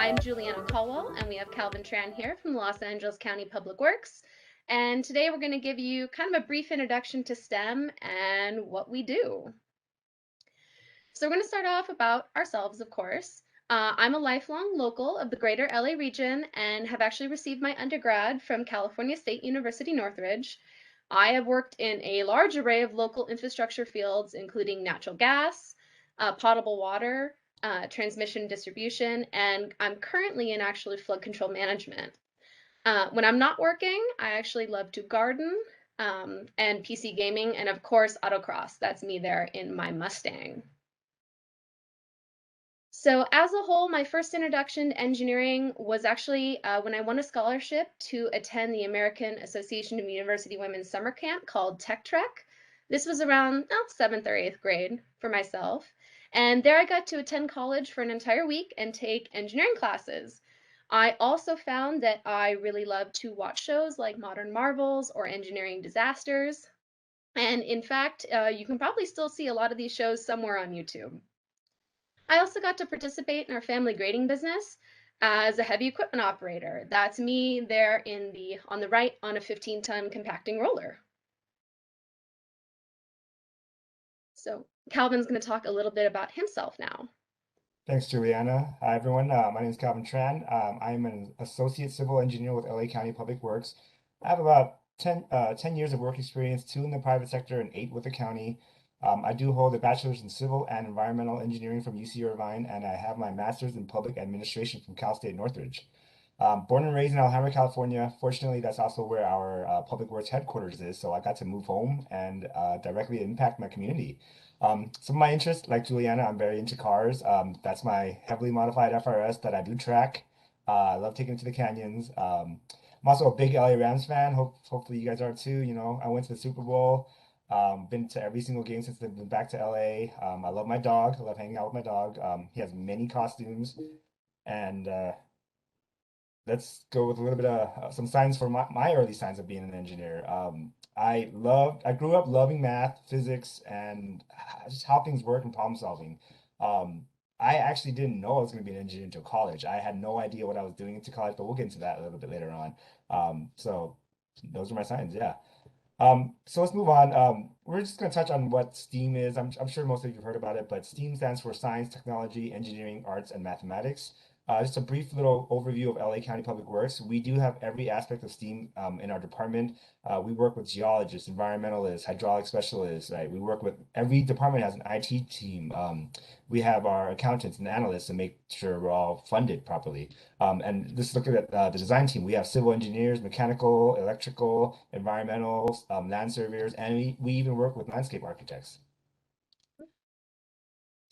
I'm Julianna Caldwell, and we have Calvin Tran here from the Los Angeles County Public Works. And today we're going to give you kind of a brief introduction to STEM and what we do. So we're going to start off about ourselves, of course. I'm a lifelong local of the greater LA region and have actually received my undergrad from California State University, Northridge. I have worked in a large array of local infrastructure fields, including natural gas, potable water, transmission distribution, and I'm currently in actually flood control management. When I'm not working, I actually love to garden and PC gaming, and of course, autocross. That's me there in my Mustang. So as a whole, my first introduction to engineering was actually when I won a scholarship to attend the American Association of University Women's summer camp called Tech Trek. This was around 7th or 8th grade for myself. And there I got to attend college for an entire week and take engineering classes. I also found that I really loved to watch shows like Modern Marvels or Engineering Disasters. And in fact, you can probably still see a lot of these shows somewhere on YouTube. I also got to participate in our family grading business as a heavy equipment operator. That's me there on the right on a 15-ton compacting roller. So Calvin's going to talk a little bit about himself now. Thanks, Juliana. Hi, everyone. My name is Calvin Tran. I'm an associate civil engineer with LA County Public Works. I have about 10 years of work experience, 2 in the private sector and 8 with the county. I do hold a bachelor's in civil and environmental engineering from UC Irvine, and I have my master's in public administration from Cal State Northridge. Born and raised in Alhambra, California. Fortunately, that's also where our public works headquarters is, so I got to move home and directly impact my community. Some of my interests, like Juliana, I'm very into cars. That's my heavily modified FRS that I do track. I love taking it to the canyons. I'm also a big LA Rams fan. Hopefully you guys are too. You know, I went to the Super Bowl. Been to every single game since they've been back to LA. I love my dog. I love hanging out with my dog. He has many costumes, and let's go with a little bit of some signs for my early signs of being an engineer. I grew up loving math, physics, and just how things work and problem solving. Um, I actually didn't know I was going to be an engineer until college. I had no idea what I was doing into college, but we'll get into that a little bit later on. So those are my signs, yeah. So let's move on. We're just going to touch on what STEAM is. I'm sure most of you have heard about it, but STEAM stands for Science, Technology, Engineering, Arts, and Mathematics. Just a brief little overview of LA County Public Works. We do have every aspect of STEAM in our department. We work with geologists, environmentalists, hydraulic specialists, right? We work with every department has an IT team. We have our accountants and analysts to make sure we're all funded properly. And just looking at the design team, we have civil engineers, mechanical, electrical, environmental, land surveyors, and we even work with landscape architects.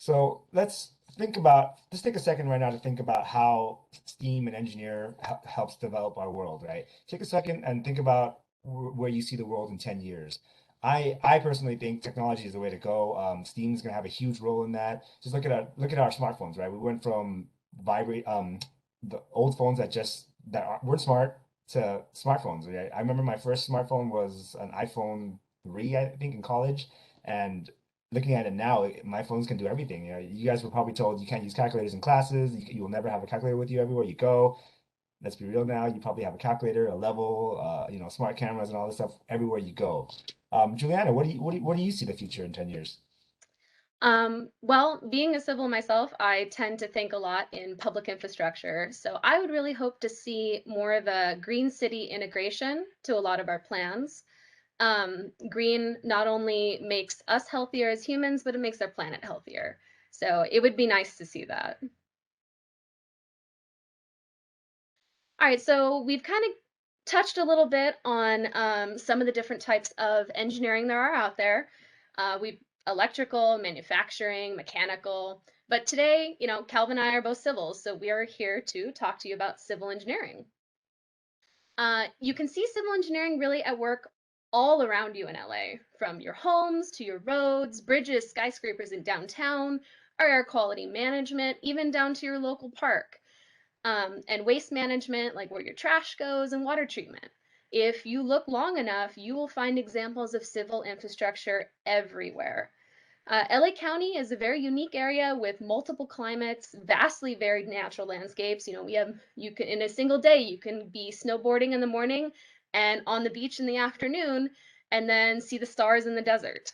So let's take a second right now to think about how STEAM and engineer helps develop our world, right? Take a second and think about where you see the world in 10 years. I personally think technology is the way to go. STEAM is going to have a huge role in that. Just look at our smartphones, right? We went from vibrate the old phones weren't smart to smartphones. Right? I remember my first smartphone was an iPhone 3, I think, in college, and looking at it now, my phones can do everything. You know, you guys were probably told you can't use calculators in classes. You will never have a calculator with you everywhere you go. Let's be real now. You probably have a calculator, a level, smart cameras and all this stuff everywhere you go. Juliana, what do you see the future in 10 years? Well, being a civil myself, I tend to think a lot in public infrastructure. So I would really hope to see more of a green city integration to a lot of our plans. Green not only makes us healthier as humans, but it makes our planet healthier. So it would be nice to see that. All right, so we've kind of touched a little bit on some of the different types of engineering there are out there. We electrical, manufacturing, mechanical. But today, Calvin and I are both civils, so we are here to talk to you about civil engineering. You can see civil engineering really at work all around you in LA, from your homes to your roads, bridges, skyscrapers in downtown, our air quality management, even down to your local park. And waste management, like where your trash goes, and water treatment. If you look long enough, you will find examples of civil infrastructure everywhere. LA County is a very unique area with multiple climates, vastly varied natural landscapes. You can, in a single day, you can be snowboarding in the morning and on the beach in the afternoon, and then see the stars in the desert.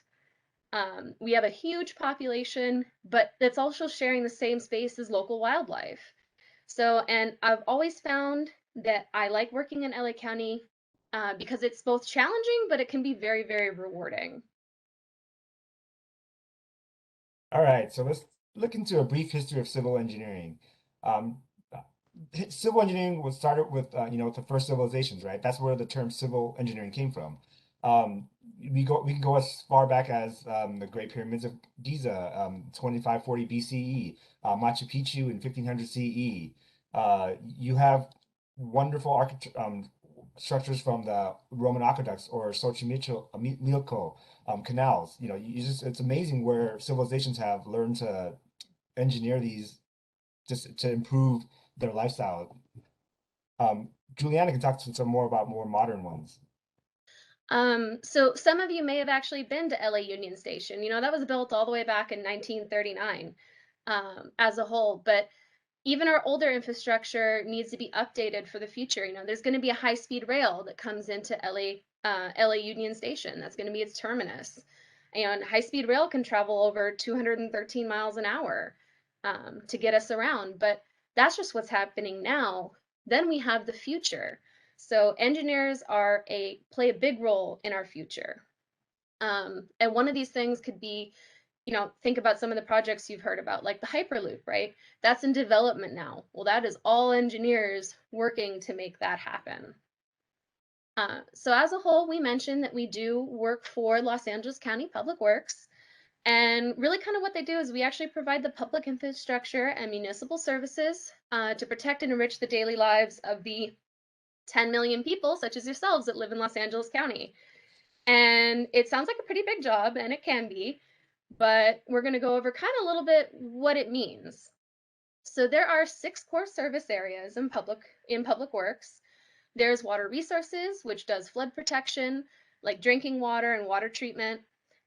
We have a huge population, but that's also sharing the same space as local wildlife. So, and I've always found that I like working in LA County because it's both challenging, but it can be very, very rewarding. All right, so let's look into a brief history of civil engineering. Um, Civil engineering was started with the first civilizations, right? That's where the term civil engineering came from. Um, we can go as far back as the Great Pyramids of Giza, 2540 BCE, Machu Picchu in 1500 CE. You have wonderful architect structures from the Roman aqueducts or Xochimilco canals. It's amazing where civilizations have learned to engineer these just to improve their lifestyle. Juliana can talk to some more about more modern ones. So some of you may have actually been to LA Union Station. That was built all the way back in 1939 as a whole, but even our older infrastructure needs to be updated for the future. There's going to be a high-speed rail that comes into LA Union Station. That's going to be its terminus. And high-speed rail can travel over 213 miles an hour to get us around. But that's just what's happening now. Then we have the future. So engineers play a big role in our future. And one of these things could be, think about some of the projects you've heard about, like the Hyperloop, right? That's in development now. Well, that is all engineers working to make that happen. So as a whole, we mentioned that we do work for Los Angeles County Public Works. And really kind of what they do is we actually provide the public infrastructure and municipal services to protect and enrich the daily lives of the 10 million people, such as yourselves, that live in Los Angeles County. And it sounds like a pretty big job, and it can be, but we're going to go over kind of a little bit what it means. So there are 6 core service areas in public works. There's water resources, which does flood protection, like drinking water and water treatment.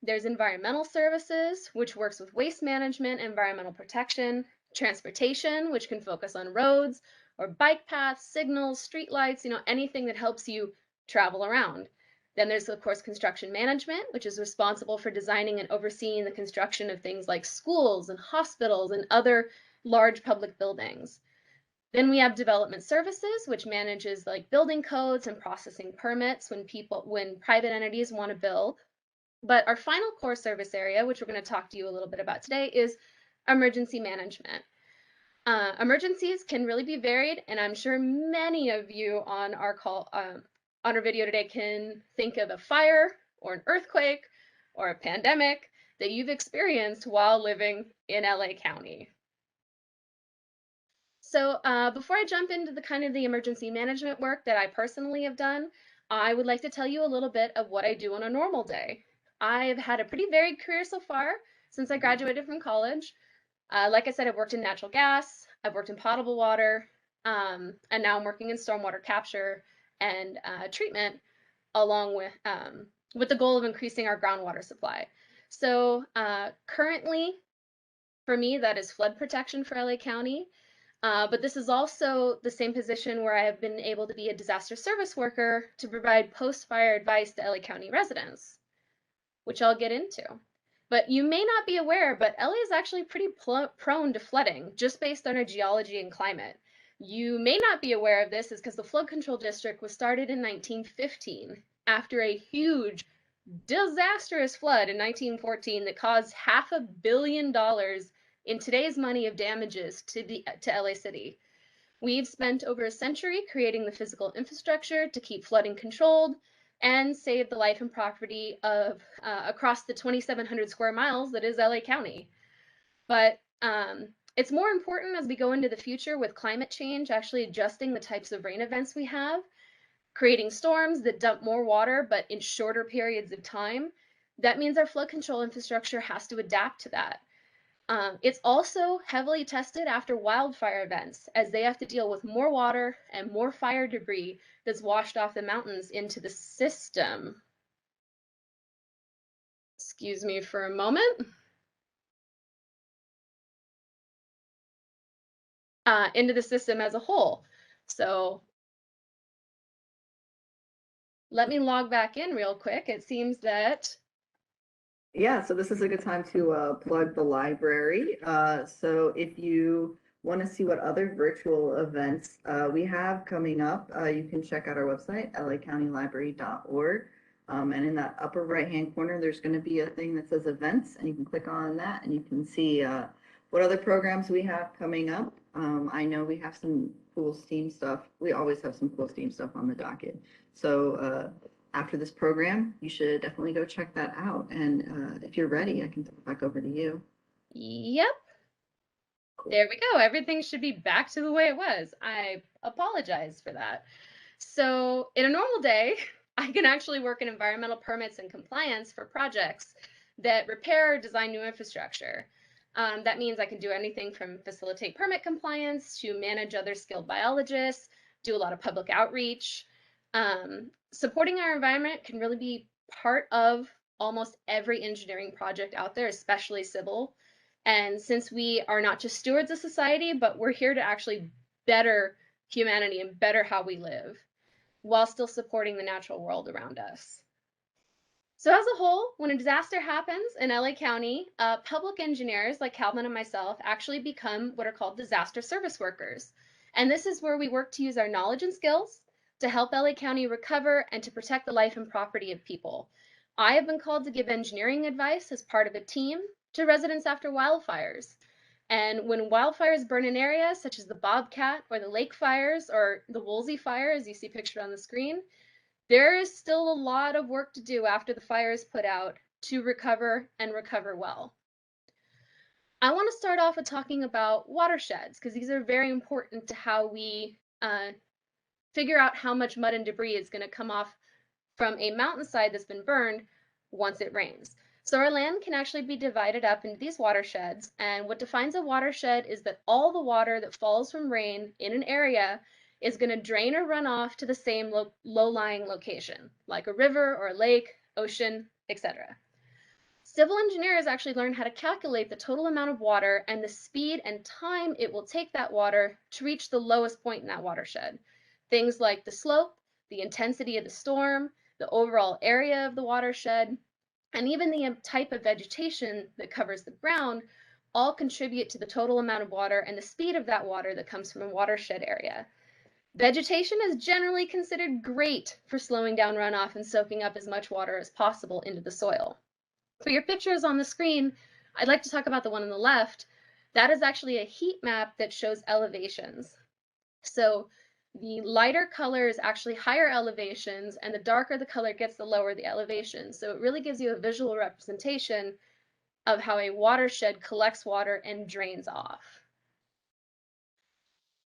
There's environmental services, which works with waste management, environmental protection. Transportation, which can focus on roads or bike paths, signals, street lights, anything that helps you travel around. Then there's, of course, construction management, which is responsible for designing and overseeing the construction of things like schools and hospitals and other large public buildings. Then we have development services, which manages like building codes and processing permits when private entities want to build. But our final core service area, which we're going to talk to you a little bit about today, is emergency management. Emergencies can really be varied, and I'm sure many of you on our video today can think of a fire or an earthquake or a pandemic that you've experienced while living in LA County. So before I jump into the emergency management work that I personally have done, I would like to tell you a little bit of what I do on a normal day. I've had a pretty varied career so far since I graduated from college. Like I said, I've worked in natural gas, I've worked in potable water, and now I'm working in stormwater capture and treatment, along with the goal of increasing our groundwater supply. So currently, for me, that is flood protection for LA County. But this is also the same position where I have been able to be a disaster service worker to provide post-fire advice to LA County residents, which I'll get into. But you may not be aware, but LA is actually pretty prone to flooding just based on our geology and climate. You may not be aware of this is because the flood control district was started in 1915 after a huge disastrous flood in 1914 that caused $500 million in today's money of damages to LA City. We've spent over a century creating the physical infrastructure to keep flooding controlled and save the life and property of across the 2,700 square miles that is LA County. But it's more important as we go into the future with climate change, actually adjusting the types of rain events we have, creating storms that dump more water but in shorter periods of time. That means our flood control infrastructure has to adapt to that. It's also heavily tested after wildfire events, as they have to deal with more water and more fire debris that's washed off the mountains into the system. Excuse me for a moment. into the system as a whole. So let me log back in real quick. It seems that Yeah, so this is a good time to plug the library. So if you want to see what other virtual events we have coming up, you can check out our website, lacountylibrary.org. And in that upper right-hand corner, there's going to be a thing that says events, and you can click on that and you can see what other programs we have coming up. I know we have some cool STEAM stuff. We always have some cool STEAM stuff on the docket. So after this program, you should definitely go check that out. And if you're ready, I can throw it back over to you. yep, Cool. there we go. Everything should be back to the way it was. I apologize for that. So in a normal day, I can actually work in environmental permits and compliance for projects that repair or design new infrastructure. That means I can do anything from facilitate permit compliance to manage other skilled biologists, do a lot of public outreach. Supporting our environment can really be part of almost every engineering project out there, especially civil. And since we are not just stewards of society, but we're here to actually better humanity and better how we live while still supporting the natural world around us. So as a whole, when a disaster happens in LA County, public engineers like Calvin and myself actually become what are called disaster service workers. And this is where we work to use our knowledge and skills to help LA County recover and to protect the life and property of people. I have been called to give engineering advice as part of a team to residents after wildfires. And when wildfires burn an area, such as the Bobcat or the lake fires or the Woolsey fire, as you see pictured on the screen, there is still a lot of work to do after the fire is put out to recover and recover well. I want to start off with talking about watersheds because these are very important to how we figure out how much mud and debris is going to come off from a mountainside that's been burned once it rains. So our land can actually be divided up into these watersheds, and what defines a watershed is that all the water that falls from rain in an area is going to drain or run off to the same low-lying location, like a river or a lake, ocean, etc. Civil engineers actually learn how to calculate the total amount of water and the speed and time it will take that water to reach the lowest point in that watershed. Things like the slope, the intensity of the storm, the overall area of the watershed, and even the type of vegetation that covers the ground all contribute to the total amount of water and the speed of that water that comes from a watershed area. Vegetation is generally considered great for slowing down runoff and soaking up as much water as possible into the soil. For your pictures on the screen, I'd like to talk about the one on the left. That is actually a heat map that shows elevations. So the lighter color is actually higher elevations, and the darker the color gets, the lower the elevation. So it really gives you a visual representation of how a watershed collects water and drains off.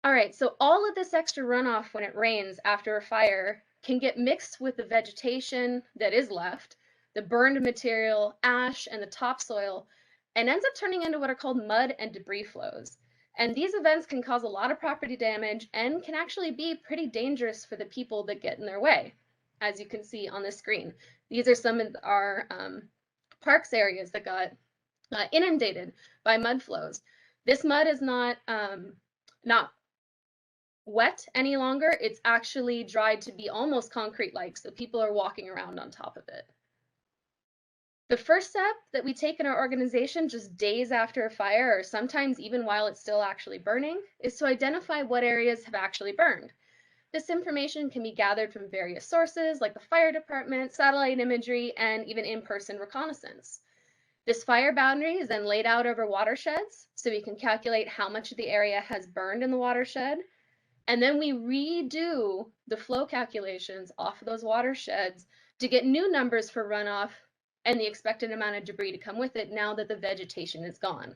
All right, so all of this extra runoff when it rains after a fire can get mixed with the vegetation that is left, the burned material, ash, and the topsoil, and ends up turning into what are called mud and debris flows. And these events can cause a lot of property damage and can actually be pretty dangerous for the people that get in their way, as you can see on the screen. These are some of our parks areas that got inundated by mud flows. This mud is not wet any longer. It's actually dried to be almost concrete-like, so people are walking around on top of it. The first step that we take in our organization just days after a fire, or sometimes even while it's still actually burning, is to identify what areas have actually burned. This information can be gathered from various sources like the fire department, satellite imagery, and even in-person reconnaissance. This fire boundary is then laid out over watersheds, so we can calculate how much of the area has burned in the watershed. And then we redo the flow calculations off of those watersheds to get new numbers for runoff and the expected amount of debris to come with it now that the vegetation is gone.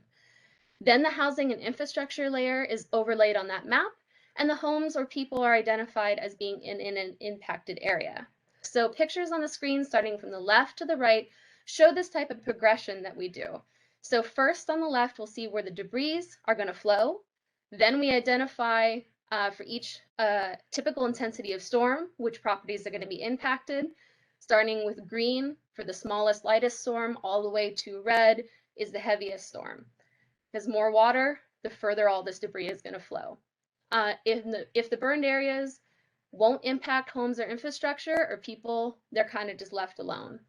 Then the housing and infrastructure layer is overlaid on that map, and the homes or people are identified as being in an impacted area. So pictures on the screen starting from the left to the right show this type of progression that we do. So first on the left, we'll see where the debris are going to flow. Then we identify for each typical intensity of storm, which properties are going to be impacted, starting with green for the smallest, lightest storm, all the way to red is the heaviest storm. Because more water the further all this debris is going to flow. If the burned areas won't impact homes or infrastructure or people, they're kind of just left alone.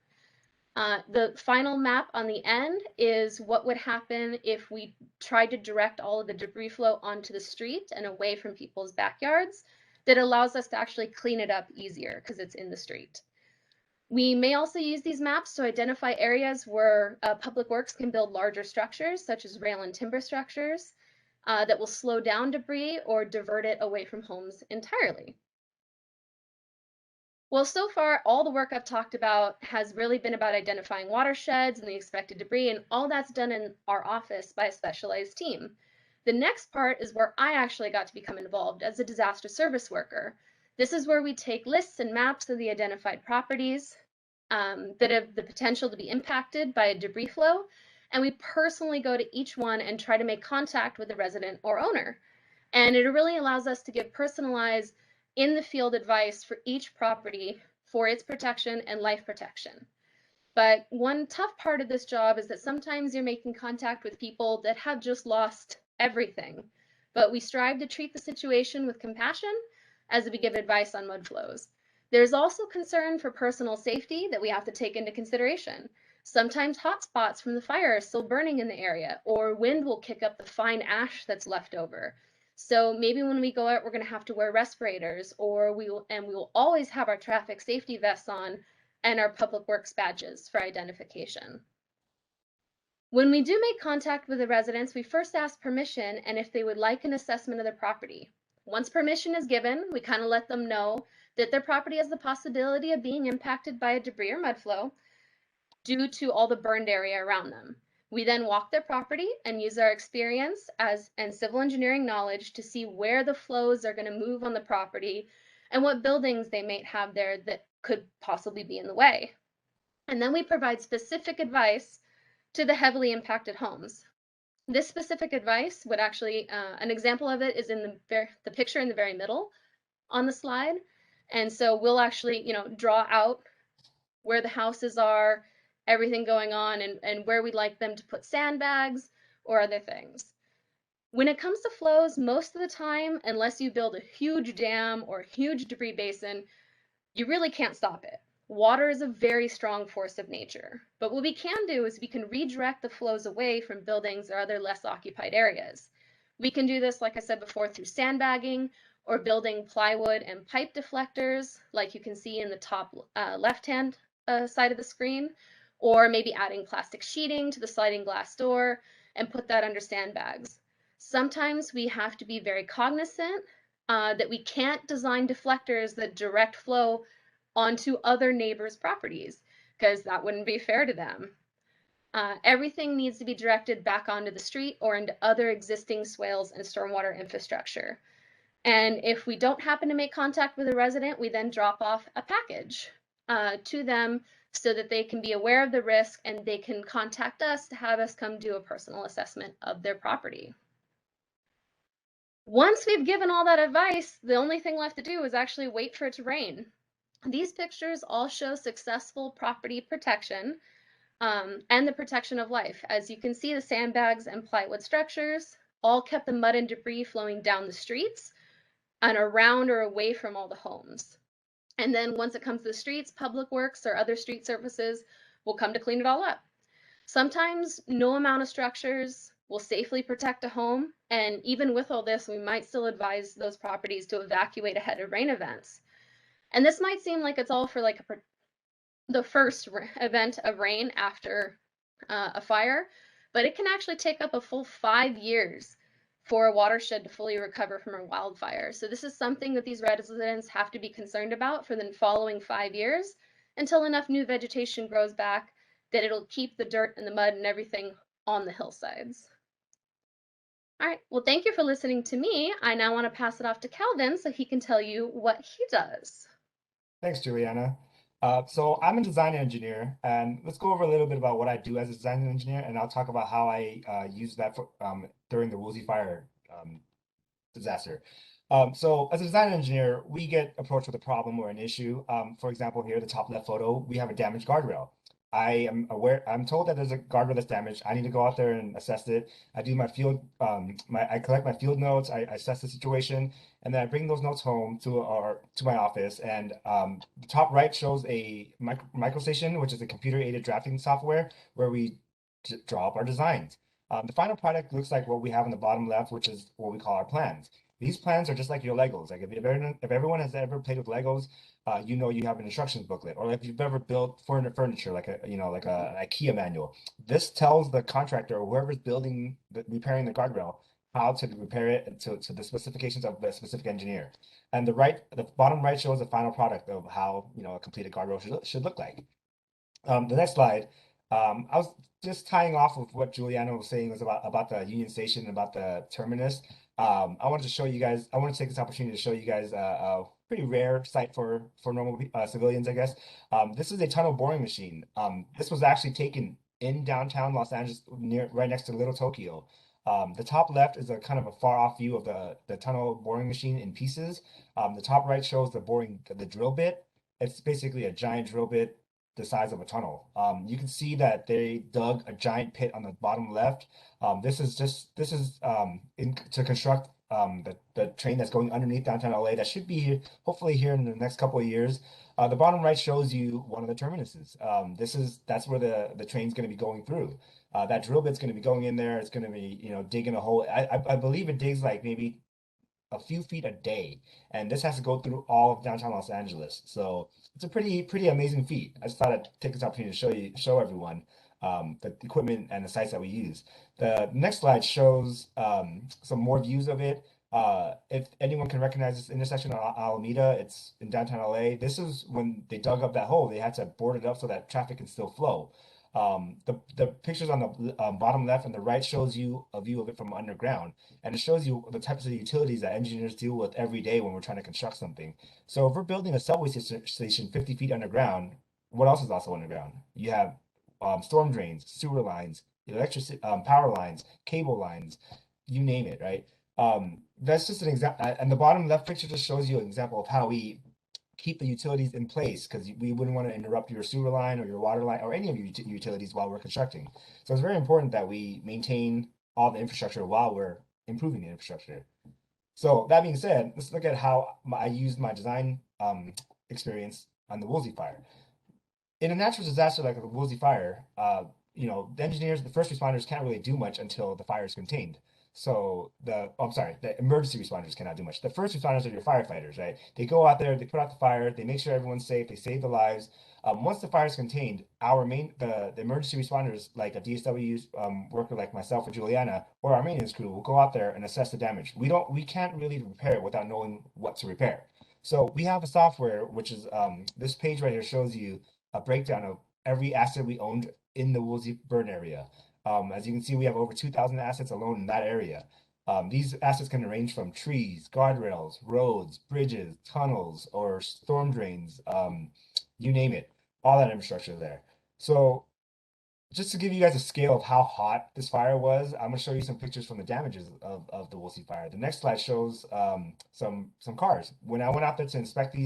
The final map on the end is what would happen if we tried to direct all of the debris flow onto the street and away from people's backyards. That allows us to actually clean it up easier because it's in the street. We may also use these maps to identify areas where public works can build larger structures, such as rail and timber structures, that will slow down debris or divert it away from homes entirely. Well, so far, all the work I've talked about has really been about identifying watersheds and the expected debris, and all that's done in our office by a specialized team. The next part is where I actually got to become involved as a disaster service worker. This is where we take lists and maps of the identified properties that have the potential to be impacted by a debris flow, and we personally go to each one and try to make contact with the resident or owner. And it really allows us to give personalized in the field advice for each property for its protection and life protection. But one tough part of this job is that sometimes you're making contact with people that have just lost everything. But we strive to treat the situation with compassion as we give advice on mud flows. There's also concern for personal safety that we have to take into consideration. Sometimes hot spots from the fire are still burning in the area, or wind will kick up the fine ash that's left over. So maybe when we go out, we're going to have to wear respirators, or we will always have our traffic safety vests on and our public works badges for identification. When we do make contact with the residents, we first ask permission and if they would like an assessment of their property. Once permission is given, we kind of let them know that their property has the possibility of being impacted by a debris or mud flow due to all the burned area around them. We then walk their property and use our experience and civil engineering knowledge to see where the flows are going to move on the property and what buildings they might have there that could possibly be in the way. And then we provide specific advice to the heavily impacted homes. This specific advice would actually, an example of it is in the picture in the very middle on the slide. And so we'll actually, draw out where the houses are, everything going on, and where we'd like them to put sandbags or other things. When it comes to flows, most of the time, unless you build a huge dam or a huge debris basin, you really can't stop it. Water is a very strong force of nature. But what we can do is we can redirect the flows away from buildings or other less occupied areas. We can do this, like I said before, through sandbagging or building plywood and pipe deflectors, like you can see in the top left-hand side of the screen, or maybe adding plastic sheeting to the sliding glass door and put that under sandbags. Sometimes we have to be very cognizant that we can't design deflectors that direct flow onto other neighbors' properties, because that wouldn't be fair to them. Everything needs to be directed back onto the street or into other existing swales and stormwater infrastructure. And if we don't happen to make contact with a resident, we then drop off a package to them so that they can be aware of the risk and they can contact us to have us come do a personal assessment of their property. Once we've given all that advice, the only thing left to do is actually wait for it to rain. These pictures all show successful property protection and the protection of life. As you can see, the sandbags and plywood structures all kept the mud and debris flowing down the streets and around or away from all the homes. And then once it comes to the streets, public works or other street services will come to clean it all up. Sometimes no amount of structures will safely protect a home. And even with all this, we might still advise those properties to evacuate ahead of rain events. And this might seem like it's all for like the first event of rain after a fire, but it can actually take up a full 5 years for a watershed to fully recover from a wildfire. So this is something that these residents have to be concerned about for the following 5 years until enough new vegetation grows back that it'll keep the dirt and the mud and everything on the hillsides. All right, well, thank you for listening to me. I now want to pass it off to Calvin so he can tell you what he does. Thanks, Juliana. So I'm a design engineer, and let's go over a little bit about what I do as a design engineer, and I'll talk about how I use that for, during the Woolsey fire disaster. So as a design engineer, we get approached with a problem or an issue. For example, here, the top left photo, we have a damaged guardrail. I'm told that there's a guardrail that's damaged. I need to go out there and assess it. I do my I collect my field notes, I assess the situation, and then I bring those notes home to my office. And the top right shows a microstation, which is a computer-aided drafting software where we draw up our designs. The final product looks like what we have on the bottom left, which is what we call our plans. These plans are just like your Legos. Like if everyone has ever played with Legos, you know you have an instructions booklet, or if you've ever built furniture, like an IKEA manual. This tells the contractor or whoever's repairing the guardrail how to repair it to the specifications of the specific engineer. And the bottom right shows the final product of how a completed guardrail should look like. The next slide, I was just tying off of what Juliana was saying was about the Union Station and about the terminus. I wanted to show you guys. I want to take this opportunity to show you guys a pretty rare sight for normal civilians, I guess. This is a tunnel boring machine. This was actually taken in downtown Los Angeles, right next to Little Tokyo. The top left is a kind of a far off view of the tunnel boring machine in pieces. The top right shows the drill bit. It's basically a giant drill bit the size of a tunnel. You can see that they dug a giant pit on the bottom left. This is to construct the train that's going underneath downtown LA that should be hopefully here in the next couple of years. The bottom right shows you one of the terminuses. That's where the train's going to be going through. That drill bit's going to be going in there. It's going to be digging a hole. I believe it digs like maybe a few feet a day, and this has to go through all of downtown Los Angeles. So it's a pretty amazing feat. I just thought I'd take this opportunity to show everyone the equipment and the sites that we use. The next slide shows some more views of it. If anyone can recognize this intersection on Alameda, it's in downtown LA. This is when they dug up that hole. They had to board it up so that traffic can still flow. The pictures on the bottom left and the right shows you a view of it from underground, and it shows you the types of utilities that engineers deal with every day when we're trying to construct something. So if we're building a subway station 50 feet underground, what else is also underground? You have storm drains, sewer lines, electricity, power lines, cable lines, you name it, right? That's just an example. And the bottom left picture just shows you an example of how we keep the utilities in place, because we wouldn't want to interrupt your sewer line or your water line or any of your utilities while we're constructing. So it's very important that we maintain all the infrastructure while we're improving the infrastructure. So that being said, let's look at how I used my design experience on the Woolsey fire. In a natural disaster like the Woolsey fire, the engineers, the first responders can't really do much until the fire is contained. So the emergency responders cannot do much. The first responders are your firefighters, right? They go out there, they put out the fire, they make sure everyone's safe, they save the lives. Once the fire is contained, the emergency responders, like a DSW worker like myself or Juliana, or our maintenance crew, will go out there and assess the damage. We can't really repair it without knowing what to repair. So we have a software, which is this page right here shows you a breakdown of every asset we owned in the Woolsey burn area. As you can see, we have over 2,000 assets alone in that area. These assets can range from trees, guardrails, roads, bridges, tunnels, or storm drains, you name it, all that infrastructure there. So just to give you guys a scale of how hot this fire was, I'm gonna show you some pictures from the damages of the Woolsey fire. The next slide shows some cars. When I went out there to inspect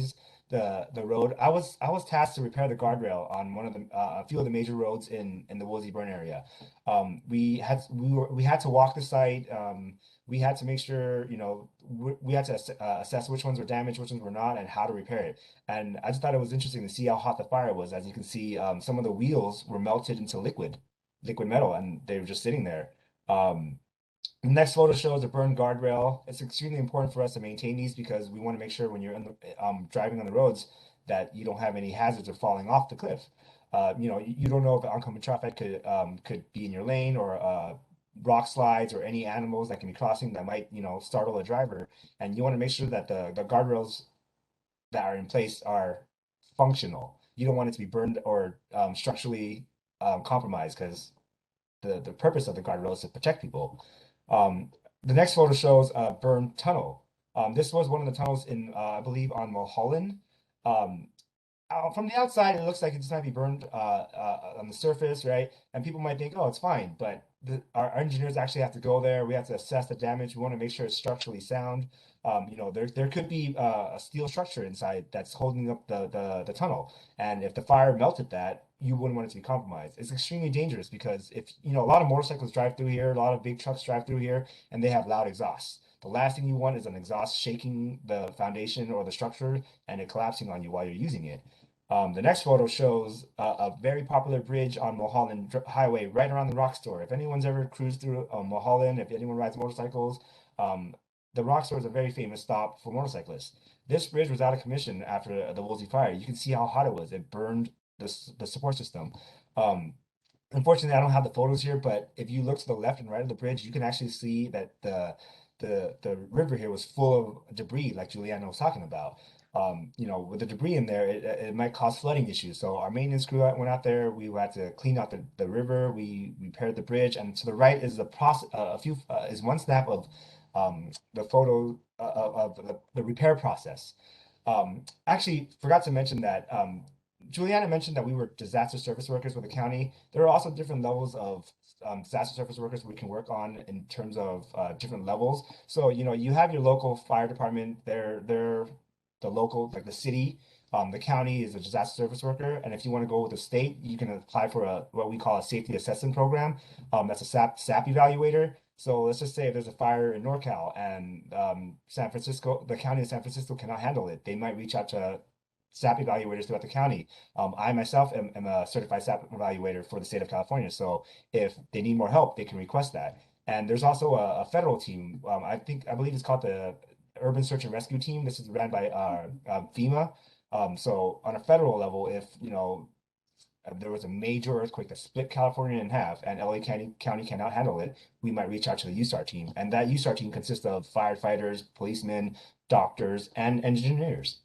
the road, I was tasked to repair the guardrail on one of a few of the major roads in the Woolsey burn area. We had to walk the site. We had to make sure, we had to assess which ones were damaged, which ones were not, and how to repair it. And I just thought it was interesting to see how hot the fire was. As you can see, some of the wheels were melted into liquid metal, and they were just sitting there. The next photo shows a burned guardrail. It's extremely important for us to maintain these because we want to make sure when you're driving on the roads that you don't have any hazards of falling off the cliff. You don't know if the oncoming traffic could be in your lane, or rock slides or any animals that can be crossing that might startle a driver. And you want to make sure that the guardrails that are in place are functional. You don't want it to be burned or structurally compromised, because the purpose of the guardrail is to protect people. The next photo shows a burned tunnel. This was one of the tunnels in, I believe, on Mulholland. From the outside, it looks like it just might be burned on the surface, right? And people might think, oh, it's fine. But our engineers actually have to go there. We have to assess the damage. We want to make sure it's structurally sound. There could be a steel structure inside that's holding up the tunnel. And if the fire melted that, you wouldn't want it to be compromised. It's extremely dangerous because if, a lot of motorcycles drive through here, a lot of big trucks drive through here, and they have loud exhausts. The last thing you want is an exhaust shaking the foundation or the structure and it collapsing on you while you're using it. The next photo shows a very popular bridge on Mulholland Highway right around the Rock Store. If anyone's ever cruised through Mulholland, if anyone rides motorcycles, um, the Rock Store is a very famous stop for motorcyclists. This bridge was out of commission after the Woolsey fire. You can see how hot it was. It burned the support system. Um, Unfortunately, I don't have the photos here, but if you look to the left and right of the bridge, you can actually see that the river here was full of debris, like Julianna was talking about. With the debris in there, it might cause flooding issues. So our maintenance crew went out there. We had to clean out the river. We repaired the bridge, and to the right is the process. Is one snap of the photo of the repair process. Actually, forgot to mention that Juliana mentioned that we were disaster service workers with the county. There are also different levels of disaster service workers we can work on in terms of different levels. So, you have your local fire department, they're the local, like the city. The county is a disaster service worker. And if you want to go with the state, you can apply for what we call a safety assessment program. That's a SAP evaluator. So let's just say if there's a fire in NorCal and San Francisco, the county of San Francisco cannot handle it, they might reach out to SAP evaluators throughout the county. I myself am a certified SAP evaluator for the state of California. So if they need more help, they can request that. And there's also a federal team. I believe it's called the Urban Search and Rescue Team. This is ran by FEMA. So on a federal level, if there was a major earthquake that split California in half and LA County cannot handle it, we might reach out to the USAR team. And that USAR team consists of firefighters, policemen, doctors, and engineers.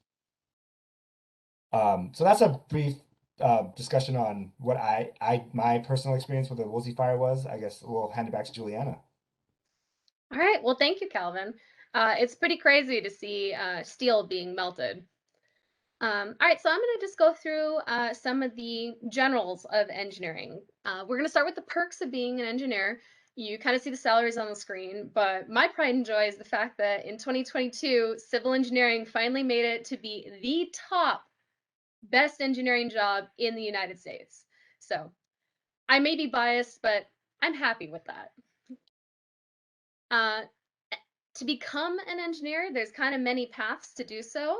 So that's a brief discussion on what my personal experience with the Woolsey fire was. I guess we'll hand it back to Juliana. All right, well, thank you, Calvin. It's pretty crazy to see steel being melted. All right, so I'm going to just go through some of the generals of engineering. We're going to start with the perks of being an engineer. You kind of see the salaries on the screen, but my pride and joy is the fact that in 2022, civil engineering finally made it to be the top best engineering job in the United States. So I may be biased, but I'm happy with that. Uh, to become an engineer, there's kind of many paths to do so.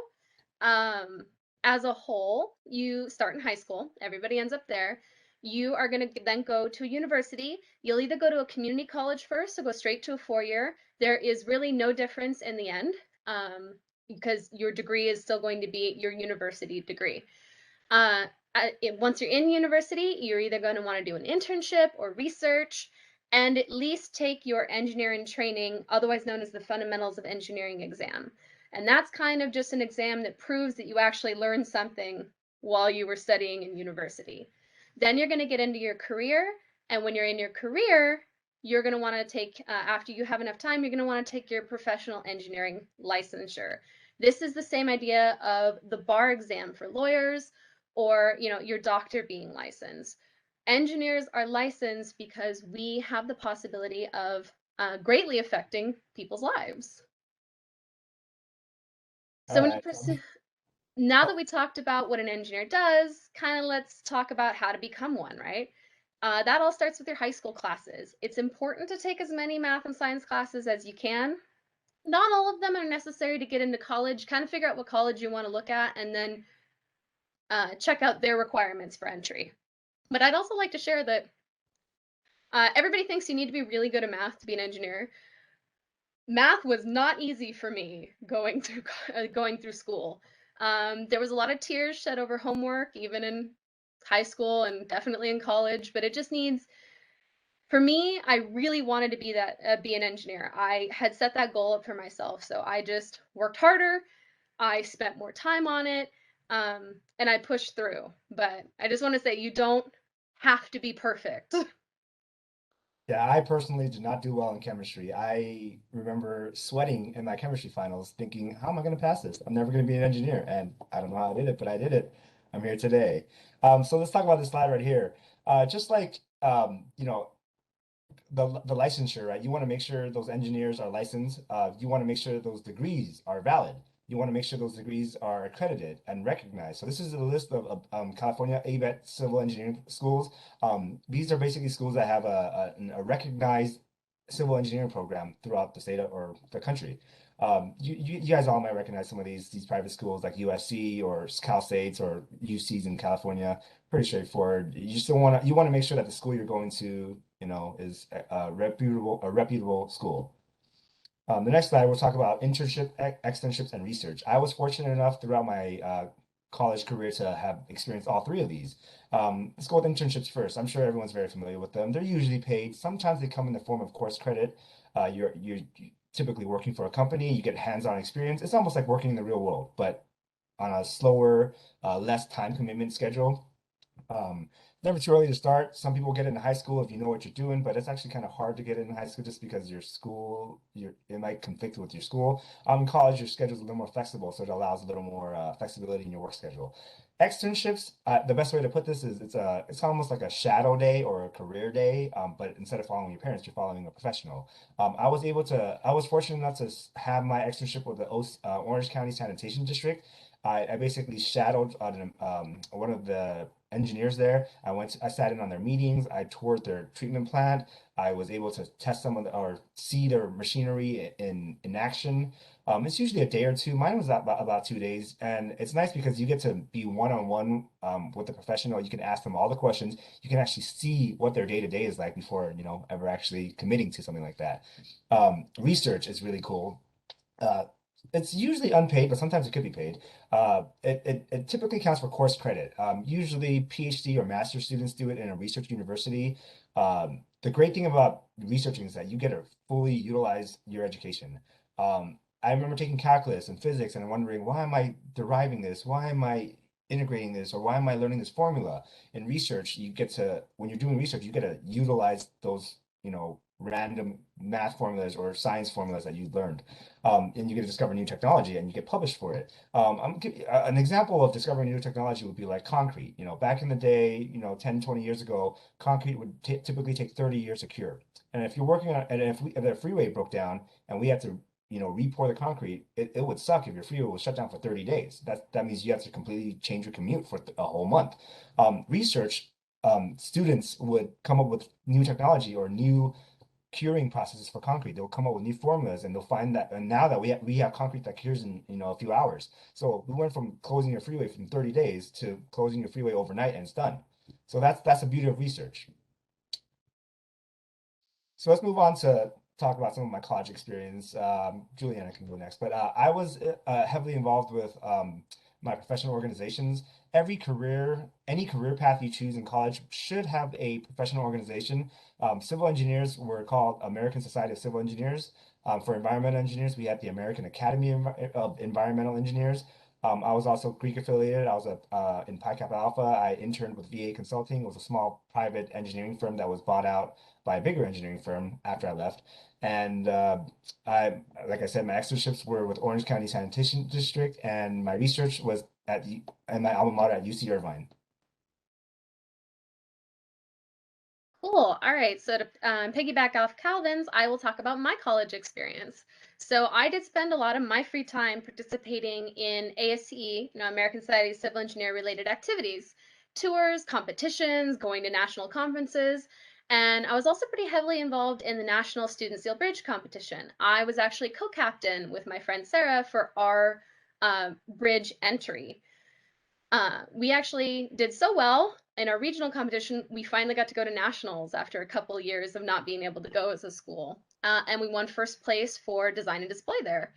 Um, as a whole, you start in high school, everybody ends up there. You are going to then go to a university. You'll either go to a community college first or go straight to a 4-year. There is really no difference in the end because your degree is still going to be your university degree. Once you're in university, you're either going to want to do an internship or research and at least take your engineering training, otherwise known as the Fundamentals of Engineering exam. And that's kind of just an exam that proves that you actually learned something while you were studying in university. Then you're going to get into your career. And when you're in your career, you're going to want to take, after you have enough time, you're going to want to take your professional engineering licensure. This is the same idea of the bar exam for lawyers or your doctor being licensed. Engineers are licensed because we have the possibility of greatly affecting people's lives. All So when you right. pursue, now that Oh, we talked about what an engineer does, kind of let's talk about how to become one, right? That all starts with your high school classes. It's important to take as many math and science classes as you can. Not all of them are necessary to get into college. Kind of figure out what college you want to look at and then check out their requirements for entry. But I'd also like to share that everybody thinks you need to be really good at math to be an engineer. Math was not easy for me going through school. There was a lot of tears shed over homework, even in high school and definitely in college. But it just needs, for me, I really wanted to be an engineer. I had set that goal up for myself, so I just worked harder. I spent more time on it, and I pushed through. But I just want to say, you don't have to be perfect. yeah, I personally did not do well in chemistry. I remember sweating in my chemistry finals, thinking, how am I going to pass this? I'm never going to be an engineer. And I don't know how I did it, but I did it. I'm here today. So let's talk about this slide right here. Just like the licensure, right? You want to make sure those engineers are licensed. You want to make sure those degrees are valid. you want to make sure those degrees are accredited and recognized. So this is a list of California ABET civil engineering schools. These are basically schools that have a recognized civil engineering program throughout the state or the country. You guys all might recognize some of these private schools like USC or Cal States or UCs in California. Pretty straightforward. You just don't want to, you want to make sure that the school you're going to, is a reputable school. The next slide, we'll talk about externships, and research. I was fortunate enough throughout my college career to have experienced all three of these. Let's go with internships first. I'm sure everyone's very familiar with them. They're usually paid. Sometimes they come in the form of course credit. You're typically working for a company. You get hands-on experience. It's almost like working in the real world, but on a slower, less time commitment schedule. Um, Never too early to start. Some people get it in high school if you know what you're doing, but it's actually kind of hard to get it in high school just because it might conflict with your school. In college, your schedule's a little more flexible, so it allows a little more flexibility in your work schedule. Externships, the best way to put this is it's almost like a shadow day or a career day, but instead of following your parents, you're following a professional. I was fortunate enough to have my externship with the Orange County Sanitation District. I basically shadowed one of the engineers there. I sat in on their meetings. I toured their treatment plant. I was able to test or see their machinery in action. It's usually a day or two. Mine was about 2 days, and it's nice because you get to be one-on-one with the professional. You can ask them all the questions. You can actually see what their day-to-day is like before, ever actually committing to something like that. Research is really cool. Uh, it's usually unpaid, but sometimes it could be paid. It typically counts for course credit. Usually PhD or master's students do it in a research university. The great thing about researching is that you get to fully utilize your education. I remember taking calculus and physics and wondering, why am I deriving this? Why am I integrating this? Or why am I learning this formula? In research, when you're doing research, you get to utilize those, random math formulas or science formulas that you learned, and you get to discover new technology and you get published for it. An example of discovering new technology would be like concrete. Back in the day, 10, 20 years ago, concrete would typically take 30 years to cure. And if you're working on, and if the freeway broke down and we had to, re-pour the concrete, it would suck if your freeway was shut down for 30 days. That means you have to completely change your commute for a whole month. Research, students would come up with new technology or new curing processes for concrete. They'll come up with new formulas and they'll find that, and now that we have concrete that cures in, a few hours. So we went from closing your freeway from 30 days to closing your freeway overnight and it's done. So that's the beauty of research. So let's move on to talk about some of my college experience. Julianna can go next, but I was heavily involved with my professional organizations. Any career path you choose in college should have a professional organization. Civil engineers were called American Society of Civil Engineers. For environmental engineers, we had the American Academy of Environmental Engineers. I was also Greek affiliated. I was in Pi Kappa Alpha. I interned with VA Consulting. It was a small private engineering firm that was bought out by a bigger engineering firm after I left. And like I said, my externships were with Orange County Sanitation District, and my research was and my alma mater at UC Irvine. Cool. All right. So to piggyback off Calvin's, I will talk about my college experience. So I did spend a lot of my free time participating in ASCE, American Society of Civil Engineer related activities, tours, competitions, going to national conferences. And I was also pretty heavily involved in the National Student Seal Bridge competition. I was actually co-captain with my friend Sarah for our bridge entry. We actually did so well in our regional competition, we finally got to go to nationals after a couple years of not being able to go as a school. And we won first place for design and display there.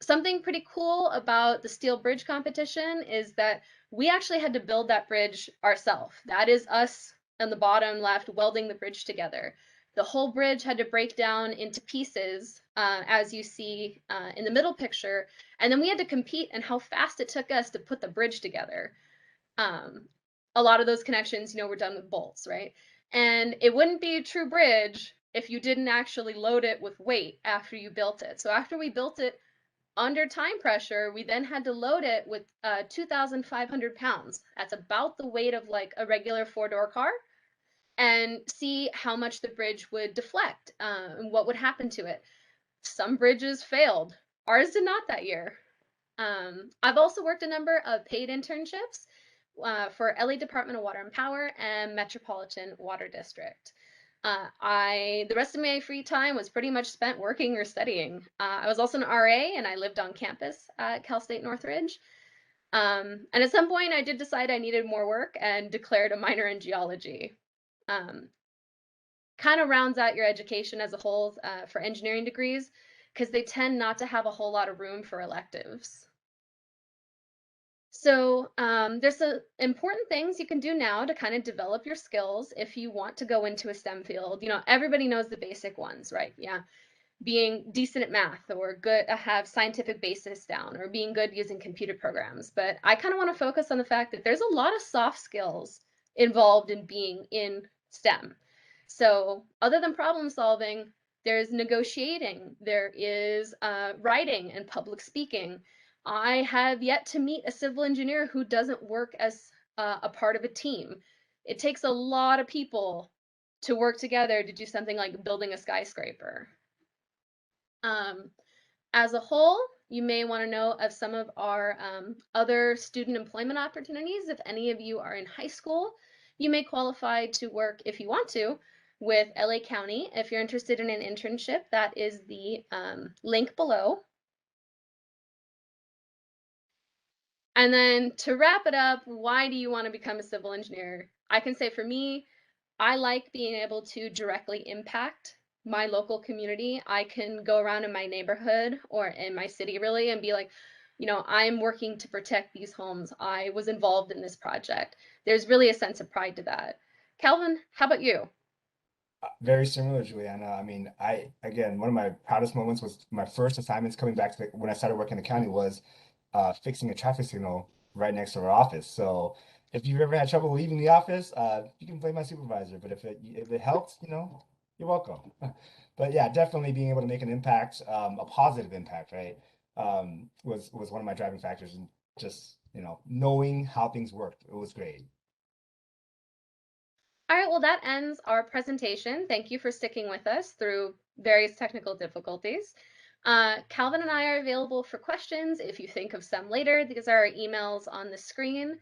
Something pretty cool about the steel bridge competition is that we actually had to build that bridge ourselves. That is us on the bottom left welding the bridge together. The whole bridge had to break down into pieces, as you see in the middle picture, and then we had to compete in how fast it took us to put the bridge together. A lot of those connections, were done with bolts, right? And it wouldn't be a true bridge if you didn't actually load it with weight after you built it. So after we built it under time pressure, we then had to load it with 2,500 pounds. That's about the weight of like a regular four-door car, and see how much the bridge would deflect and what would happen to it. Some bridges failed. Ours did not that year. I've also worked a number of paid internships for LA Department of Water and Power and Metropolitan Water District. The rest of my free time was pretty much spent working or studying. I was also an RA and I lived on campus at Cal State Northridge. And at some point I did decide I needed more work and declared a minor in geology. Kind of rounds out your education as a whole for engineering degrees because they tend not to have a whole lot of room for electives. So there's some important things you can do now to kind of develop your skills if you want to go into a STEM field. You know, everybody knows the basic ones, right? Yeah, being decent at math or good have scientific basis down or being good using computer programs. But I kind of want to focus on the fact that there's a lot of soft skills involved in being in STEM. So other than problem solving, there's negotiating, there is writing and public speaking. I have yet to meet a civil engineer who doesn't work as a part of a team. It takes a lot of people to work together to do something like building a skyscraper. As a whole, you may want to know of some of our other student employment opportunities. If any of you are in high school, you may qualify to work, if you want to, with LA County. If you're interested in an internship, that is the link below. And then to wrap it up, why do you want to become a civil engineer? I can say for me, I like being able to directly impact my local community. I can go around in my neighborhood or in my city really and be like, you know, I'm working to protect these homes. I was involved in this project. There's really a sense of pride to that. Calvin, how about you? Very similar, Juliana. I mean, again, one of my proudest moments was my first assignments coming back to when I started working in the county was fixing a traffic signal right next to our office. So if you've ever had trouble leaving the office, you can blame my supervisor. But if it helps, you know, you're welcome. But yeah, definitely being able to make an impact, a positive impact, right? Was one of my driving factors, and just, you know, knowing how things worked. It was great. All right, well, that ends our presentation. Thank you for sticking with us through various technical difficulties. Calvin and I are available for questions if you think of some later. These are our emails on the screen.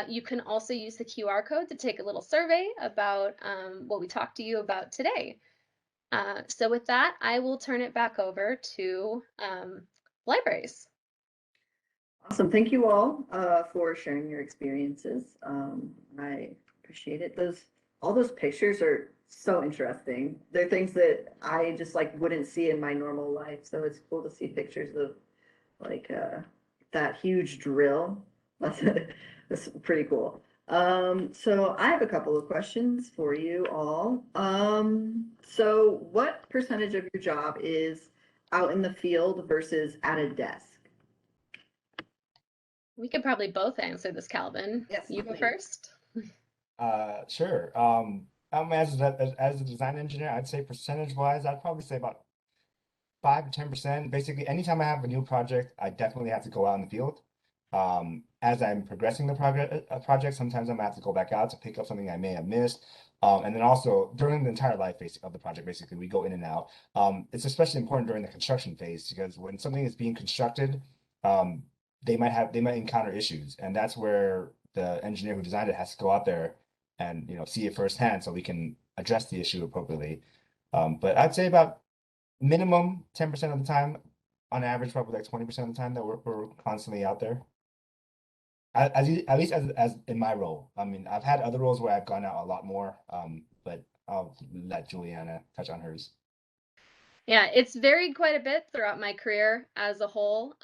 You can also use the QR code to take a little survey about what we talked to you about today. So with that, I will turn it back over to libraries. Awesome. Thank you all for sharing your experiences. I appreciate it. All those pictures are so interesting. They're things that I just like wouldn't see in my normal life. So it's cool to see pictures of like that huge drill. That's that's pretty cool. So I have a couple of questions for you all. So what percentage of your job is out in the field versus at a desk? We could probably both answer this, Calvin. Yes, You go please. first. Sure. As a design engineer, I'd say percentage wise, I'd probably say about 5 to 10%. Basically, anytime I have a new project, I definitely have to go out in the field. As I'm progressing the project, sometimes I might have to go back out to pick up something I may have missed. And then also during the entire life phase of the project, basically, we go in and out. It's especially important during the construction phase because when something is being constructed, um, they might encounter issues, and that's where the engineer who designed it has to go out there and, you know, see it firsthand so we can address the issue appropriately. But I'd say about minimum 10% of the time, on average, probably like 20% of the time that we're constantly out there. At least as in my role. I mean, I've had other roles where I've gone out a lot more, but I'll let Juliana touch on hers. Yeah, it's varied quite a bit throughout my career as a whole.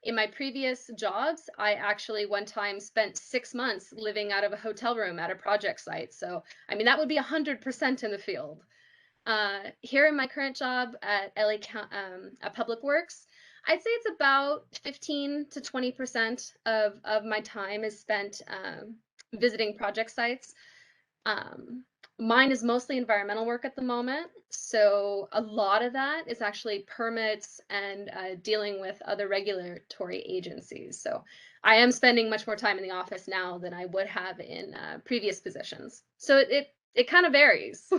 In my previous jobs, I actually one time spent 6 months living out of a hotel room at a project site. So, I mean, that would be 100% in the field. Here in my current job at at Public Works, I'd say it's about 15 to 20% of my time is spent visiting project sites. Um, Mine is mostly environmental work at the moment, so a lot of that is actually permits and dealing with other regulatory agencies. So I am spending much more time in the office now than I would have in previous positions. So it kind of varies.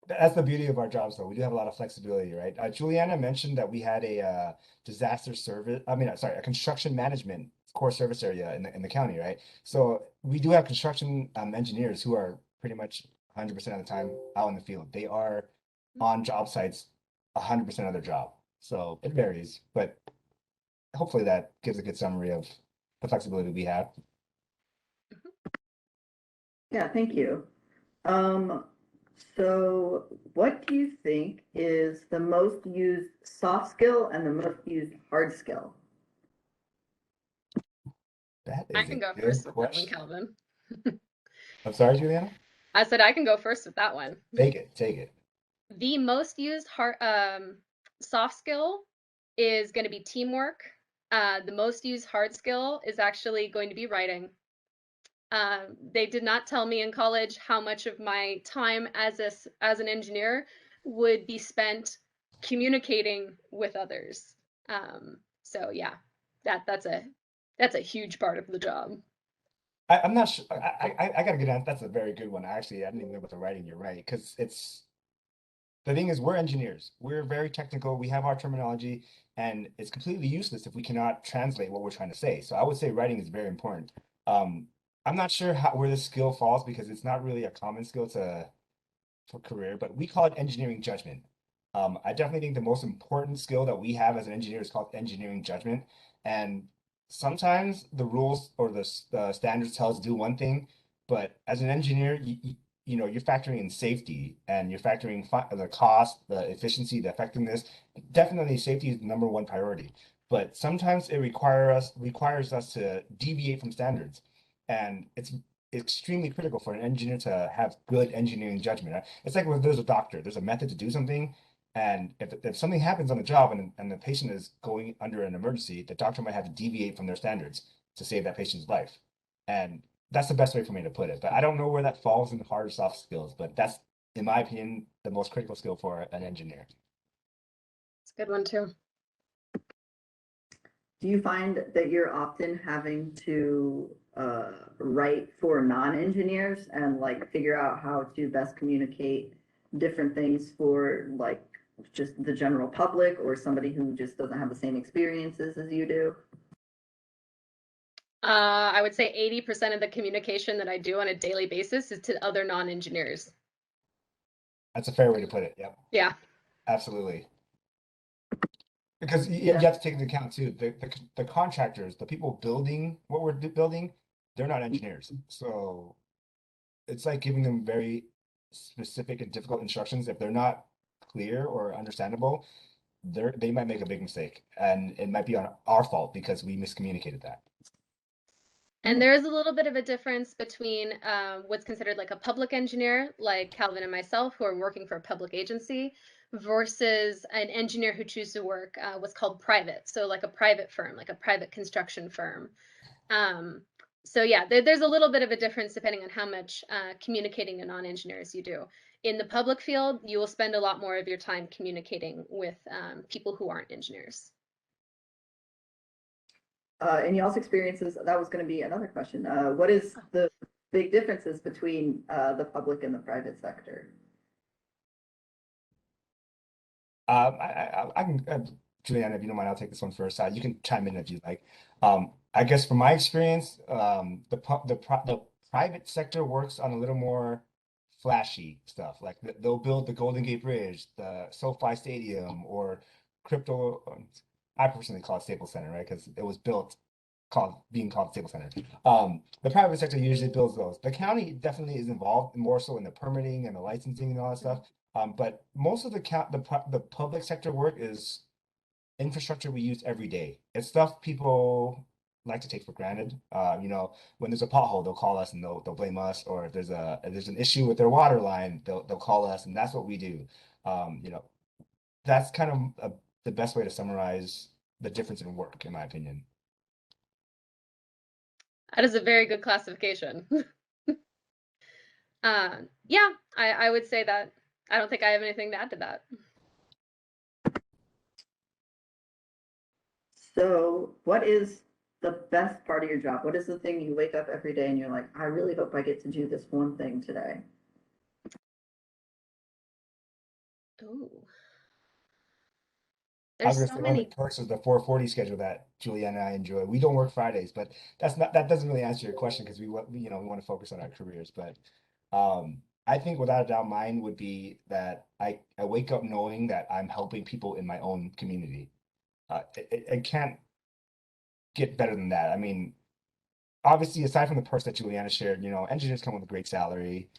That's the beauty of our jobs, though. We do have a lot of flexibility, right? Juliana mentioned that we had a disaster service. I mean, sorry, a construction management core service area in the county, right? So we do have construction engineers who are pretty much 100% of the time out in the field. They are on job sites 100% of their job. So it varies, but hopefully that gives a good summary of the flexibility we have. Yeah, thank you. Um, so what do you think is the most used soft skill and the most used hard skill? That I is can a go good first with that one, question. Calvin. I'm sorry, Juliana. I said I can go first with that one. Take it, take it. The most used soft skill is going to be teamwork. The most used hard skill is actually going to be writing. They did not tell me in college how much of my time as an engineer would be spent communicating with others. So yeah, that's a huge part of the job. I'm not sure. I gotta get on. That's a very good one. Actually, I didn't even know about the writing. You're right, because it's the thing is we're engineers. We're very technical. We have our terminology, and it's completely useless if we cannot translate what we're trying to say. So I would say writing is very important. Um, I'm not sure where this skill falls because it's not really a common skill to for career, but we call it engineering judgment. I definitely think the most important skill that we have as an engineer is called engineering judgment. And sometimes the rules or the standards tell us to do one thing, but as an engineer, you know, you're factoring in safety and you're factoring the cost, the efficiency, the effectiveness. Definitely safety is the number one priority. But sometimes it requires us to deviate from standards. And it's extremely critical for an engineer to have good engineering judgment. It's like when there's a doctor, there's a method to do something, and if something happens on the job and the patient is going under an emergency, the doctor might have to deviate from their standards to save that patient's life. And that's the best way for me to put it. But I don't know where that falls in hard or soft skills, but that's, in my opinion, the most critical skill for an engineer. It's a good one too. Do you find that you're often having to write for non-engineers and like figure out how to best communicate different things for like just the general public or somebody who just doesn't have the same experiences as you do? I would say 80% of the communication that I do on a daily basis is to other non-engineers. That's a fair way to put it. Yep, Yeah. absolutely. Because you Yeah. have to take into account too, the contractors, the people building what we're building, they're not engineers. So it's like giving them very specific and difficult instructions. If they're not clear or understandable, they might make a big mistake, and it might be on our fault because we miscommunicated that. And there is a little bit of a difference between what's considered like a public engineer, like Calvin and myself, who are working for a public agency, versus an engineer who chooses to work what's called private. So like a private firm, like a private construction firm. Um, so yeah, there's a little bit of a difference depending on how much communicating to non-engineers you do. In the public field, you will spend a lot more of your time communicating with people who aren't engineers. In y'all's experiences, that was going to be another question. What is the big differences between the public and the private sector? I can, Julianna, if you don't mind, I'll take this one first. You can chime in if you like. I guess from my experience, the private sector works on a little more flashy stuff. Like they'll build the Golden Gate Bridge, the SoFi Stadium, or crypto. I personally call it Staples Center, right? Because it was built being called Staples Center. The private sector usually builds those. The county definitely is involved more so in the permitting and the licensing and all that stuff. But most of the public sector work is infrastructure we use every day. It's stuff people like to take for granted. You know, when there's a pothole, they'll call us and they'll blame us. Or if there's an issue with their water line, they'll call us, and that's what we do. You know, that's kind of the best way to summarize the difference in work, in my opinion. That is a very good classification. Yeah, I would say that. I don't think I have anything to add to that. So, what is the best part of your job? What is the thing you wake up every day and you're like, I really hope I get to do this one thing today? Ooh, I was there's gonna so say one of many. the perks is the 440 schedule that Julianna and I enjoy. We don't work Fridays, but that doesn't really answer your question because we want to focus on our careers. But I think without a doubt, mine would be that I wake up knowing that I'm helping people in my own community. It can't get better than that. I mean, obviously, aside from the perks that Juliana shared, engineers come with a great salary.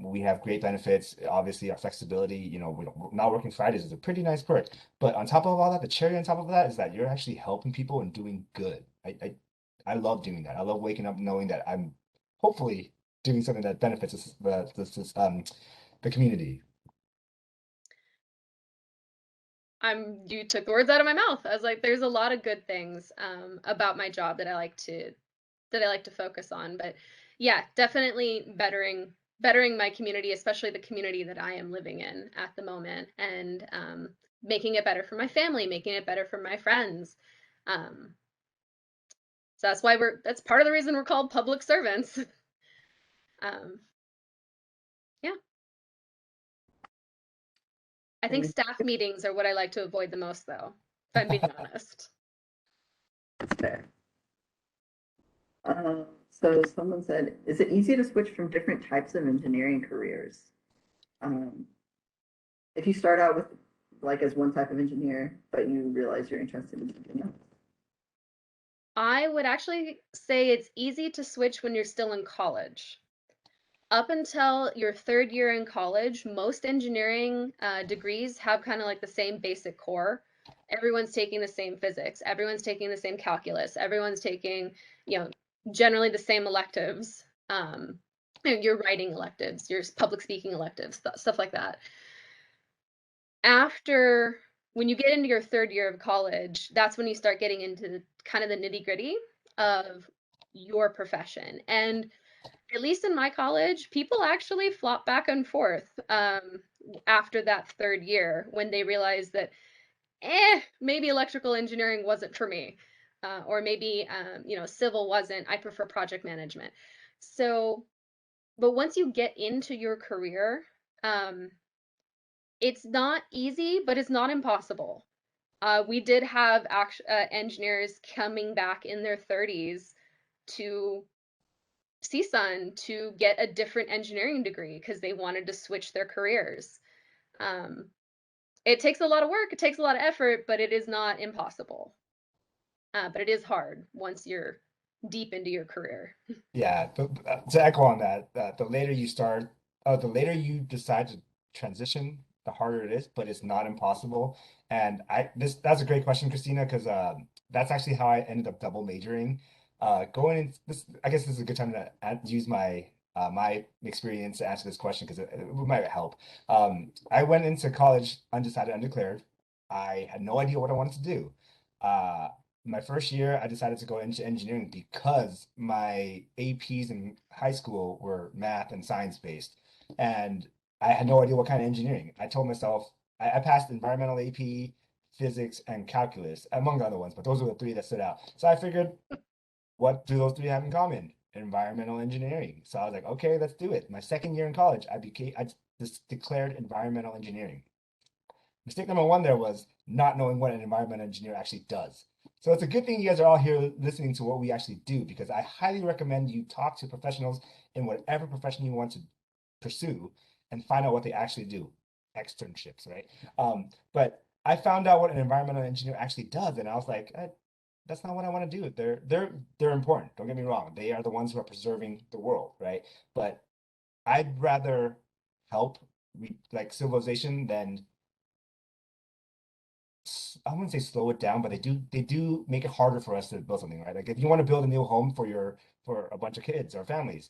We have great benefits. Obviously, our flexibility, we're not working Fridays is a pretty nice perk. But on top of all that, the cherry on top of that is that you're actually helping people and doing good. I love doing that. I love waking up knowing that I'm hopefully doing something that benefits the community. You took the words out of my mouth. I was like, there's a lot of good things about my job that I like to focus on. But yeah, definitely bettering my community, especially the community that I am living in at the moment, and making it better for my family, making it better for my friends. Um, so that's part of the reason we're called public servants. um, yeah, I think Okay, staff meetings are what I like to avoid the most, though, if I'm being honest. that's fair. So someone said, is it easy to switch from different types of engineering careers? Um, if you start out with like as one type of engineer, but you realize you're interested in something else. I would actually say it's easy to switch when you're still in college. Up until your third year in college, most engineering degrees have kind of like the same basic core. Everyone's taking the same physics, everyone's taking the same calculus, everyone's taking, you know, generally the same electives. Your writing electives, your public speaking electives, stuff like that. After when you get into your third year of college, that's when you start getting into kind of the nitty gritty of your profession. And at least in my college, people actually flop back and forth after that third year when they realize that, maybe electrical engineering wasn't for me, or maybe, civil wasn't. I prefer project management. So, but once you get into your career, um, it's not easy, but it's not impossible. We did have engineers coming back in their 30s to CSUN to get a different engineering degree because they wanted to switch their careers. Um, it takes a lot of work, it takes a lot of effort, but it is not impossible. But it is hard once you're deep into your career. Yeah, to echo on that, the later you decide to transition, the harder it is, but it's not impossible. And that's a great question, Christina, because that's actually how I ended up double majoring. Going in this, I guess this is a good time to use my experience to answer this question because it might help. I went into college undecided, undeclared. I had no idea what I wanted to do. Uh, my first year, I decided to go into engineering because my APs in high school were math and science based. And I had no idea what kind of engineering. I told myself I passed environmental AP, physics, and calculus, among other ones, but those were the three that stood out. So I figured, what do those three have in common? Environmental engineering. So I was like, okay, let's do it. My second year in college, I just declared environmental engineering. Mistake number one there was not knowing what an environmental engineer actually does. So it's a good thing you guys are all here listening to what we actually do because I highly recommend you talk to professionals in whatever profession you want to pursue and find out what they actually do. Externships, right? But I found out what an environmental engineer actually does, and I was like, that's not what I want to do. They're important. Don't get me wrong. They are the ones who are preserving the world, right? But I'd rather help like civilization than I wouldn't say slow it down, but they do make it harder for us to build something, right? Like if you want to build a new home for a bunch of kids or families,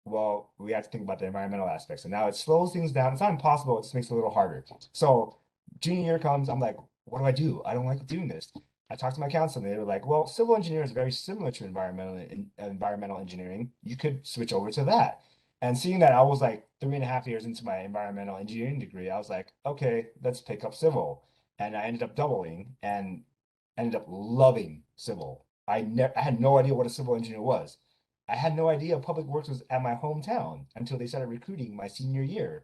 well, we have to think about the environmental aspects. And now it slows things down. It's not impossible, it just makes it a little harder. So junior year comes, I'm like, what do I do? I don't like doing this. I talked to my counselor, and they were like, well, civil engineering is very similar to environmental engineering. You could switch over to that. And seeing that I was like 3.5 years into my environmental engineering degree, I was like, okay, let's pick up civil, and I ended up doubling and ended up loving civil. I had no idea what a civil engineer was. I had no idea public works was at my hometown until they started recruiting my senior year.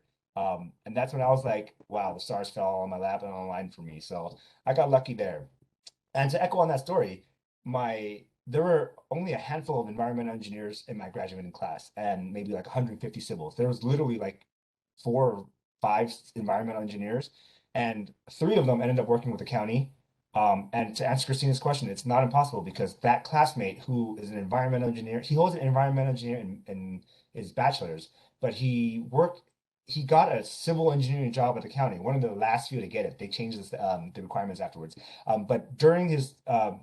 And that's when I was like, wow, the stars fell on my lap and online for me. So I got lucky there. And to echo on that story, there were only a handful of environmental engineers in my graduating class and maybe like 150 civils. There was literally like 4 or 5 environmental engineers, and 3 of them ended up working with the county. And to answer Christina's question, it's not impossible because that classmate who is an environmental engineer, he holds an environmental engineer in his bachelor's, but he got a civil engineering job at the county, one of the last few to get it. They changed the requirements afterwards. But during his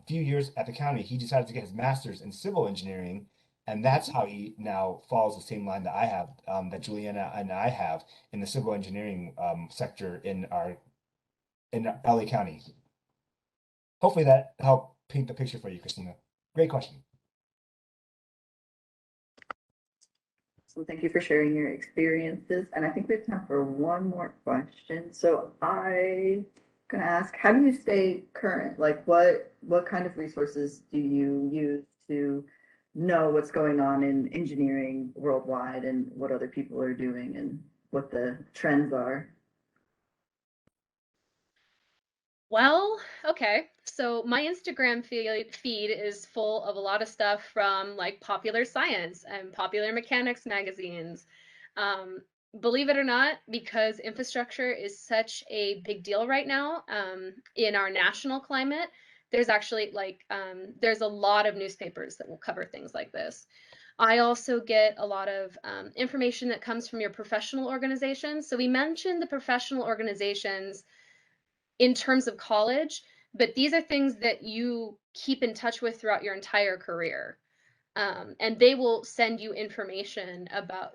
few years at the county, he decided to get his master's in civil engineering, and that's how he now follows the same line that I have, that Juliana and I have in the civil engineering sector in LA County. Hopefully that helped paint the picture for you, Christina. Great question. So thank you for sharing your experiences. And I think we have time for one more question. So I'm gonna ask, how do you stay current? Like what kind of resources do you use to know what's going on in engineering worldwide and what other people are doing and what the trends are? Well, okay. So my Instagram feed is full of a lot of stuff from like Popular Science and Popular Mechanics magazines. Um, Believe it or not, because infrastructure is such a big deal right now, in our national climate, there's actually there's a lot of newspapers that will cover things like this. I also get a lot of information that comes from your professional organizations. So we mentioned the professional organizations in terms of college, but these are things that you keep in touch with throughout your entire career. And they will send you information about,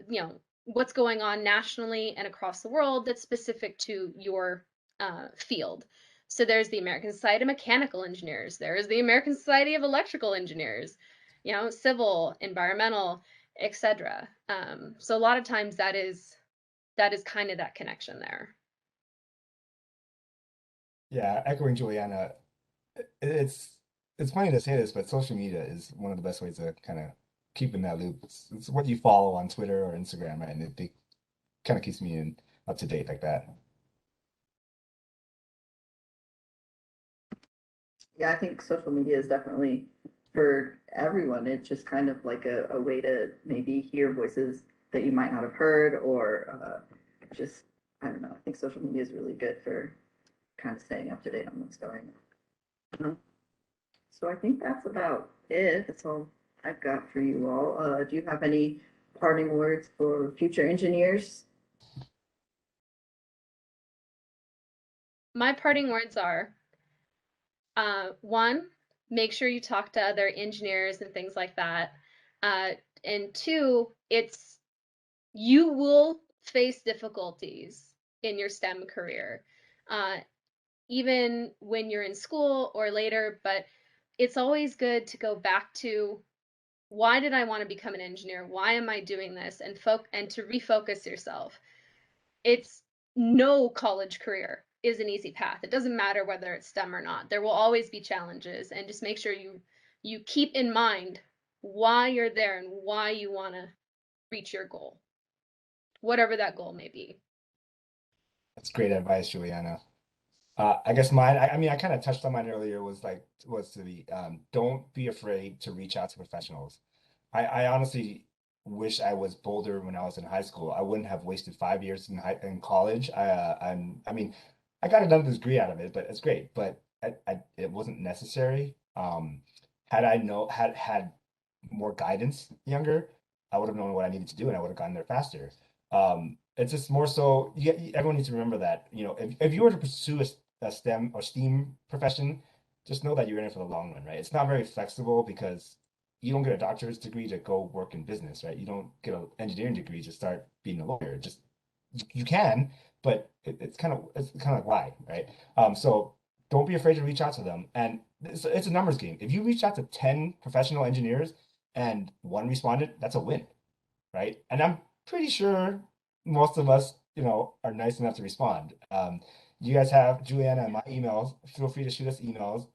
what's going on nationally and across the world that's specific to your field. So there's the American Society of Mechanical Engineers, there's the American Society of Electrical Engineers, civil, environmental, etc. So a lot of times that is kind of that connection there. Yeah, echoing Juliana, it's it's funny to say this, but social media is one of the best ways to kind of keep in that loop. It's what you follow on Twitter or Instagram, right? And it kind of keeps me up to date like that. Yeah, I think social media is definitely for everyone. It's just kind of like a way to maybe hear voices that you might not have heard or just, I don't know. I think social media is really good for kind of staying up to date on what's going on. So I think that's about it. That's all I've got for you all. Do you have any parting words for future engineers? My parting words are, one, make sure you talk to other engineers and things like that. Uh, and two, you will face difficulties in your STEM career, uh, even when you're in school or later, but it's always good to go back to, why did I want to become an engineer? Why am I doing this? And to refocus yourself. It's No college career is an easy path. It doesn't matter whether it's STEM or not. There will always be challenges, and just make sure you keep in mind why you're there and why you want to reach your goal, whatever that goal may be. That's great advice, Juliana. I guess mine, I mean, I kind of touched on mine earlier, was to be, don't be afraid to reach out to professionals. I honestly wish I was bolder when I was in high school. I wouldn't have wasted 5 years in college. I mean, I got another degree out of it, but it's great. But it wasn't necessary. Had I had more guidance younger, I would have known what I needed to do, and I would have gotten there faster. It's just more so, everyone needs to remember that, if you were to pursue a STEM or STEAM profession, just know that you're in it for the long run, right? It's not very flexible because you don't get a doctorate degree to go work in business, right? You don't get an engineering degree to start being a lawyer. Just you can, but it's kind of like why, right? So don't be afraid to reach out to them, and it's a numbers game. If you reach out to 10 professional engineers and one responded, that's a win, right? And I'm pretty sure most of us, are nice enough to respond. You guys have Juliana and my emails. Feel free to shoot us emails.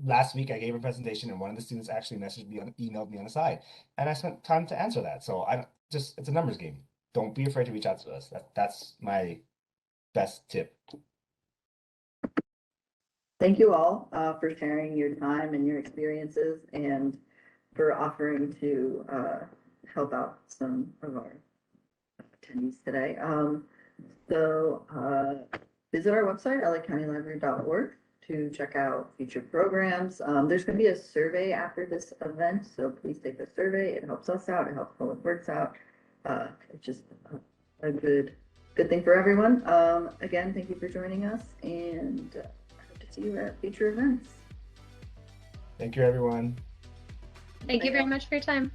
Last week I gave a presentation and one of the students actually emailed me on the side, and I spent time to answer that. So it's a numbers game. don't be afraid to reach out to us. That's my best tip. Thank you all for sharing your time and your experiences and for offering to help out some of our attendees today. Visit our website, lacountylibrary.org, to check out future programs. There's going to be a survey after this event, so please take the survey. It helps us out. It helps Public Works out. It's just a good thing for everyone. Again, thank you for joining us, and I hope to see you at future events. Thank you, everyone. Thank you very much for your time.